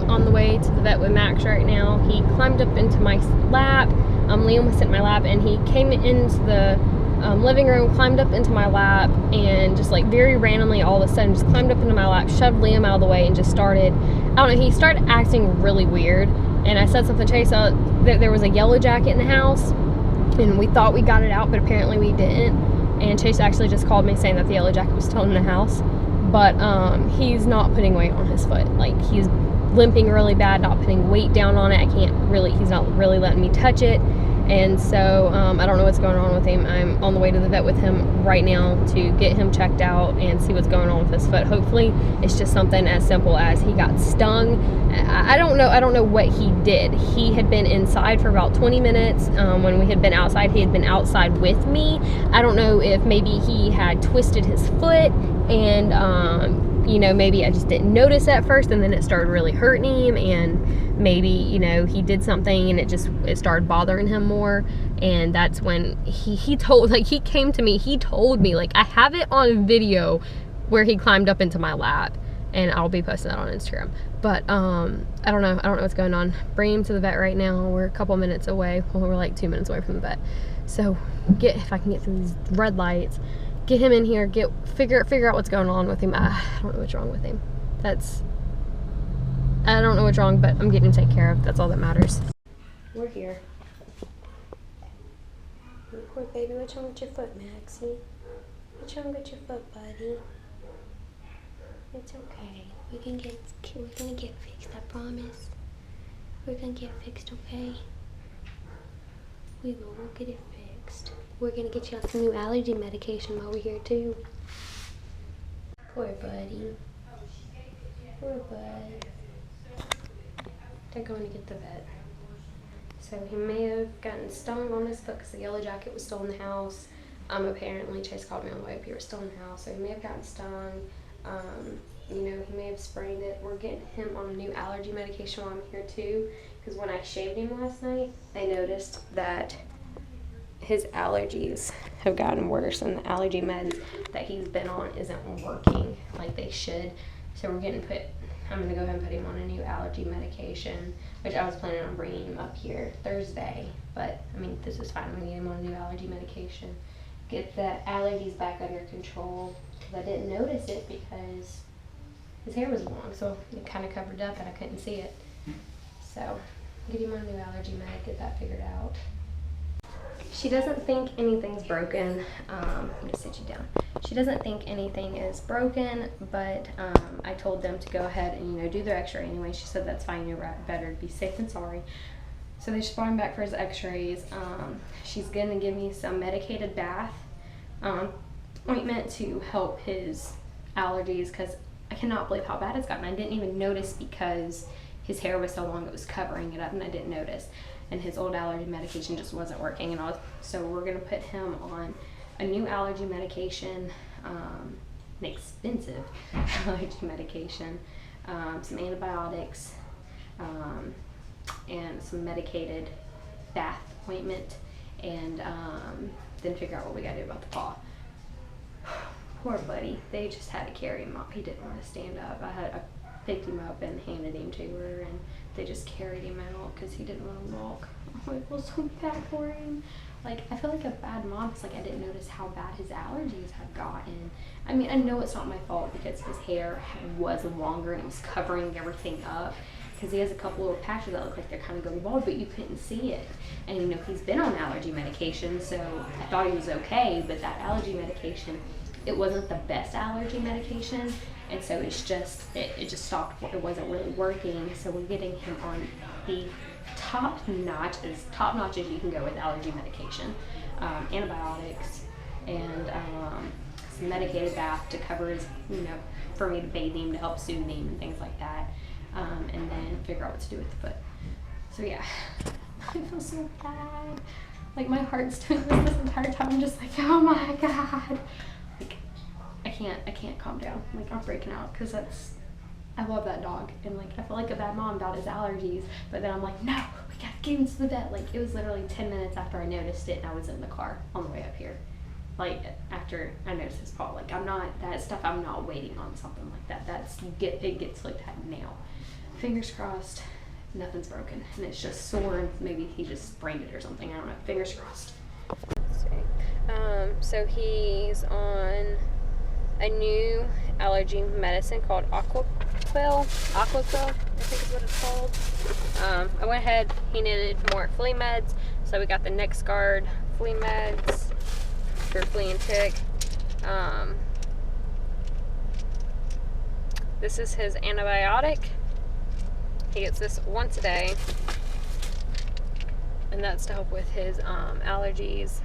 on the way to the vet with Max right now. He climbed up into my lap. Liam was sitting in my lap, and he came into the living room, climbed up into my lap, and just like very randomly all of a sudden just climbed up into my lap, shoved Liam out of the way, and just started, I don't know, he started acting really weird. And I said something to Chase that there was a yellow jacket in the house, and we thought we got it out, but apparently we didn't. And Chase actually just called me saying that the yellow jacket was still in the house. But he's not putting weight on his foot. Like, he's limping really bad, not putting weight down on it. He's not really letting me touch it. And so I don't know what's going on with him. I'm on the way to the vet with him right now to get him checked out and see what's going on with his foot. Hopefully it's just something as simple as he got stung. I don't know what he did. He had been inside for about 20 minutes. When we had been outside, he had been outside with me. I don't know if maybe he had twisted his foot and maybe I just didn't notice at first, and then it started really hurting him, and maybe, he did something and it started bothering him more. And that's when he came to me, he told me, like, I have it on video where he climbed up into my lap, and I'll be posting that on Instagram. But I don't know what's going on. Bring him to the vet right now. We're a couple minutes away. Well, we're like 2 minutes away from the vet. So if I can get through these red lights, get him in here, figure out what's going on with him. I don't know what's wrong with him. I don't know what's wrong, but I'm getting taken care of. That's all that matters. We're here. Poor baby, what's wrong with your foot, Maxie? What's wrong with your foot, buddy? It's okay. We're gonna get fixed, I promise. We're gonna get fixed, okay? We'll get it fixed. We're gonna get you on some new allergy medication while we're here too. Poor buddy. Poor bud. They're going to get the vet. So he may have gotten stung on his foot because the yellow jacket was still in the house. Apparently Chase called me on the way up here, still in the house. So he may have gotten stung. He may have sprained it. We're getting him on a new allergy medication while I'm here too. Because when I shaved him last night, I noticed that his allergies have gotten worse, and the allergy meds that he's been on isn't working like they should. So I'm gonna go ahead and put him on a new allergy medication, which I was planning on bringing him up here Thursday, but I mean, this is fine. I'm gonna get him on a new allergy medication, get the allergies back under control, because I didn't notice it because his hair was long, so it kind of covered up and I couldn't see it. So get him on a new allergy med, get that figured out. She doesn't think anything's broken. I'm gonna sit you down. She doesn't think anything is broken, but I told them to go ahead and do their x-ray anyway. She said that's fine, you're better to be safe than sorry. So they just brought him back for his x-rays. She's gonna give me some medicated bath ointment to help his allergies, because I cannot believe how bad it's gotten. I didn't even notice because his hair was so long it was covering it up, and I didn't notice. And his old allergy medication just wasn't working and all. So we're gonna put him on a new allergy medication, an expensive allergy medication, some antibiotics, and some medicated bath ointment, and then figure out what we gotta do about the paw. Poor buddy, they just had to carry him up. He didn't want to stand up. I picked him up and handed him to her, and they just carried him out because he didn't want to walk. Oh, I feel so bad for him. Like, I feel like a bad mom because, like, I didn't notice how bad his allergies had gotten. I mean, I know it's not my fault because his hair was longer and it was covering everything up, because he has a couple little patches that look like they're kind of going bald, but you couldn't see it. And, he's been on allergy medication, so I thought he was okay, but that allergy medication, it wasn't the best allergy medication, and so it just stopped. It wasn't really working, so we're getting him on the top notch as you can go with allergy medication, antibiotics, and some medicated bath to cover his, for me to bathe him, to help soothe him and things like that, and then figure out what to do with the foot. So yeah, I feel so bad. Like, my heart's doing this entire time. I'm just like, oh my God. Like, I can't calm down. Like, I'm freaking out because I love that dog, and like, I feel like a bad mom about his allergies, but then I'm like, no, we gotta get him to the vet. Like, it was literally 10 minutes after I noticed it, and I was in the car on the way up here. Like, after I noticed his paw. Like, I'm not waiting on something like that. It gets looked at now. fingers crossed, nothing's broken, and it's just sore, and maybe he just sprained it or something. I don't know. Fingers crossed. Let's see. So he's on a new allergy medicine called Aquaquil, I think is what it's called. I went ahead, he needed more flea meds, so we got the NexGard flea meds for flea and tick. This is his antibiotic. He gets this once a day, and that's to help with his allergies.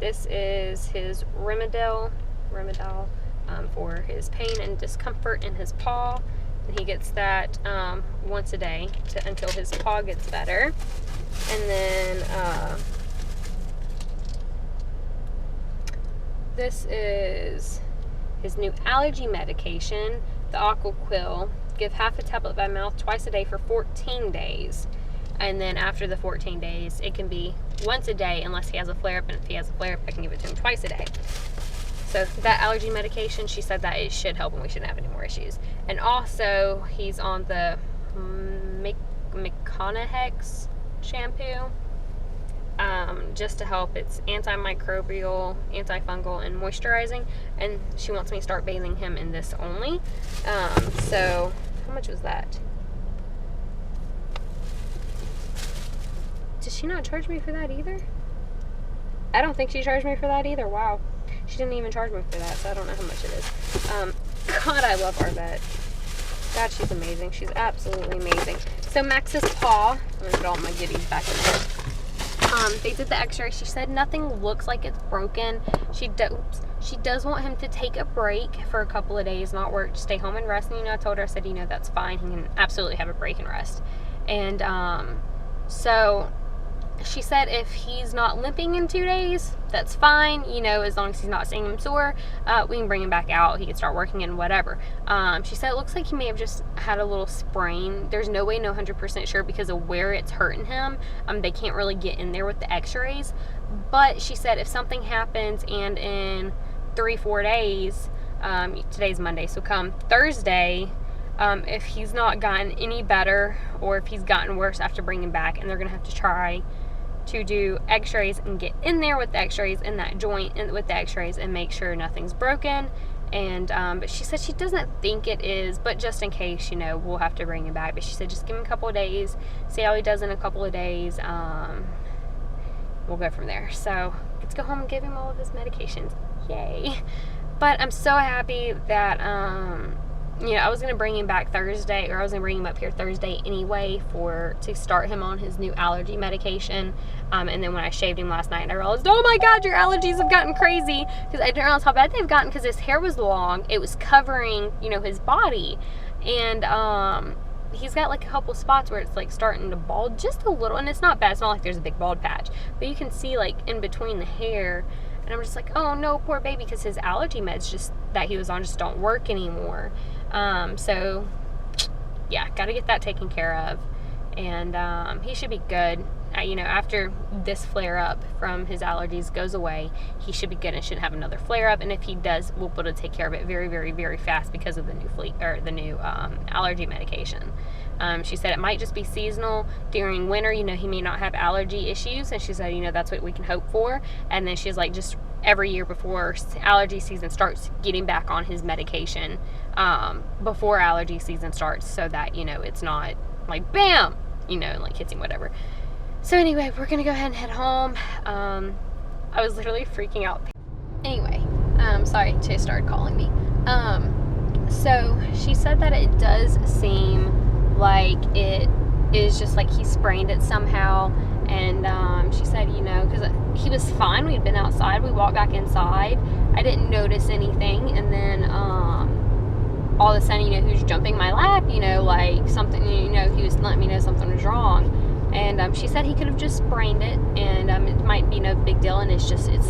This is his Rimadyl for his pain and discomfort in his paw, and he gets that once a day until his paw gets better. And then this is his new allergy medication, the Aquaquil. Give half a tablet by mouth twice a day for 14 days. And then after the 14 days, it can be once a day unless he has a flare-up. And if he has a flare-up, I can give it to him twice a day. So that allergy medication, she said that it should help and we shouldn't have any more issues. And also, he's on the McConaughey's shampoo. Just to help. It's antimicrobial, antifungal, and moisturizing, and she wants me to start bathing him in this only. So how much was that? Did she not charge me for that either? I don't think she charged me for that either. Wow, she didn't even charge me for that, so I don't know how much it is. God, I love our vet. God, she's amazing. She's absolutely amazing. So Max's paw, I'm gonna put all my goodies back in there. They did the x-ray. She said nothing looks like it's broken. She does want him to take a break for a couple of days, not work, stay home and rest. And, I told her, I said, that's fine. He can absolutely have a break and rest. And, so she said if he's not limping in 2 days, that's fine. As long as he's not seeing him sore, we can bring him back out. He can start working and whatever. She said it looks like he may have just had a little sprain. There's no way, no 100% sure because of where it's hurting him. They can't really get in there with the x-rays. But she said if something happens and in 3-4 days, today's Monday, so come Thursday, if he's not gotten any better or if he's gotten worse after bringing him back, and they're going to have to try to do x-rays and get in there with the x-rays in that joint and with the x-rays and make sure nothing's broken. And but she said she doesn't think it is, but just in case, we'll have to bring him back. But she said just give him a couple of days, see how he does in a couple of days. We'll go from there. So let's go home and give him all of his medications. Yay. But I'm so happy that I was going to bring him back Thursday, or I was going to bring him up here Thursday anyway to start him on his new allergy medication. And then when I shaved him last night, I realized, oh my God, your allergies have gotten crazy. Because I didn't realize how bad they've gotten because his hair was long. It was covering, his body. And he's got like a couple spots where it's like starting to bald just a little. And it's not bad. It's not like there's a big bald patch. But you can see like in between the hair. And I'm just like, oh no, poor baby, because his allergy meds that he was on just don't work anymore. So yeah, got to get that taken care of. And he should be good. After this flare up from his allergies goes away, he should be good and shouldn't have another flare up. And if he does, we'll be able to take care of it very, very, very fast because of the new allergy medication. She said it might just be seasonal during winter. He may not have allergy issues, and she said, that's what we can hope for. And then she's like, just every year before allergy season starts, getting back on his medication before allergy season starts, so that it's not like bam, like hits him, whatever. So anyway, we're gonna go ahead and head home. I was literally freaking out. Anyway, sorry, Chase started calling me. So she said that it does seem like it is just like he sprained it somehow. And she said, because he was fine. We'd been outside. We walked back inside. I didn't notice anything. And then all of a sudden, he was jumping my lap, like something, he was letting me know something was wrong. And she said he could have just sprained it, and it might be no big deal, and it's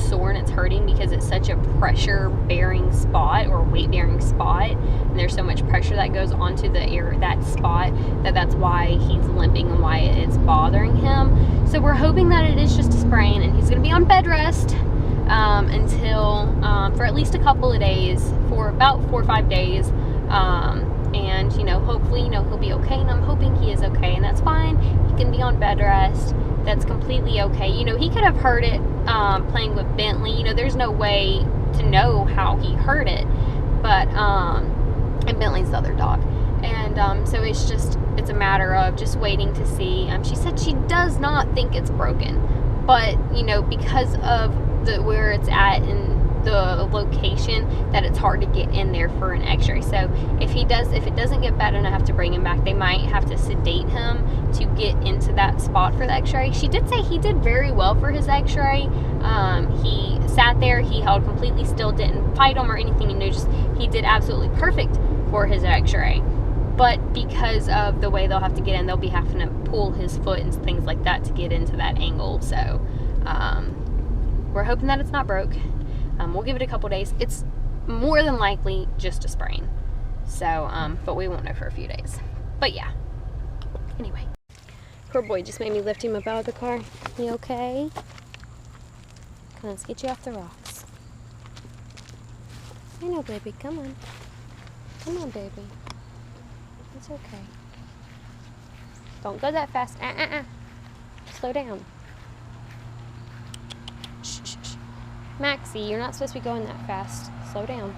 sore and it's hurting because it's such a pressure-bearing spot or weight-bearing spot, and there's so much pressure that goes onto that spot that's why he's limping and why it's bothering him. So we're hoping that it is just a sprain, and he's going to be on bed rest until for at least a couple of days, for about 4 or 5 days. And hopefully on bed rest. That's completely okay. You know, he could have heard it playing with Bentley. You know, there's no way to know how he heard it. But, and Bentley's the other dog. And so it's a matter of just waiting to see. She said she does not think it's broken. But, you know, because of where it's at in the location, that it's hard to get in there for an x-ray. So if it doesn't get bad enough to bring him back, they might have to sedate him to get into that spot for the x-ray. She did say he did very well for his x-ray. He sat there, he held completely still, didn't fight him or anything, you know, just he did absolutely perfect for his x-ray. But because of the way they'll have to get in, they'll be having to pull his foot and things like that to get into that angle. So we're hoping that it's not broke. We'll give it a couple days. It's more than likely just a sprain. So, but we won't know for a few days. But yeah. Anyway. Poor boy just made me lift him up out of the car. You okay? Come on, let's get you off the rocks. I know, baby. Come on. Come on, baby. It's okay. Don't go that fast. Slow down. Shh, shh, shh. Maxie, you're not supposed to be going that fast. Slow down.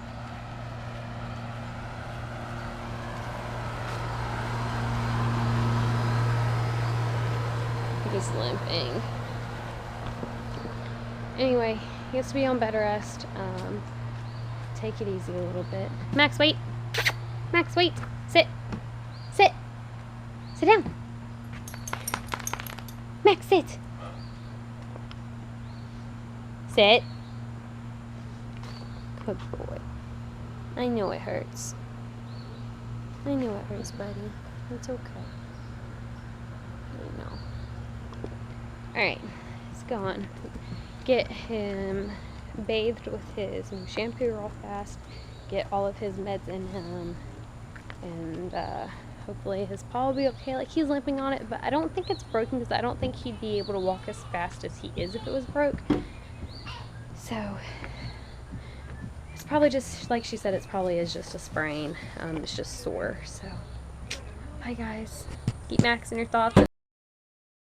He's limping. Anyway, he has to be on bed rest. Take it easy a little bit. Max, wait. Max, wait. Sit. Sit. Sit down. Max, sit. Sit. Good boy. I know it hurts. I know it hurts, buddy. It's okay. I know. Alright, let's go on. Get him bathed with his shampoo real fast. Get all of his meds in him. And hopefully his paw will be okay. Like, he's limping on it, but I don't think it's broken because I don't think he'd be able to walk as fast as he is if it was broke. So it's probably just, like she said, it probably is just a sprain. It's just sore. So bye guys. Keep Max in your thoughts.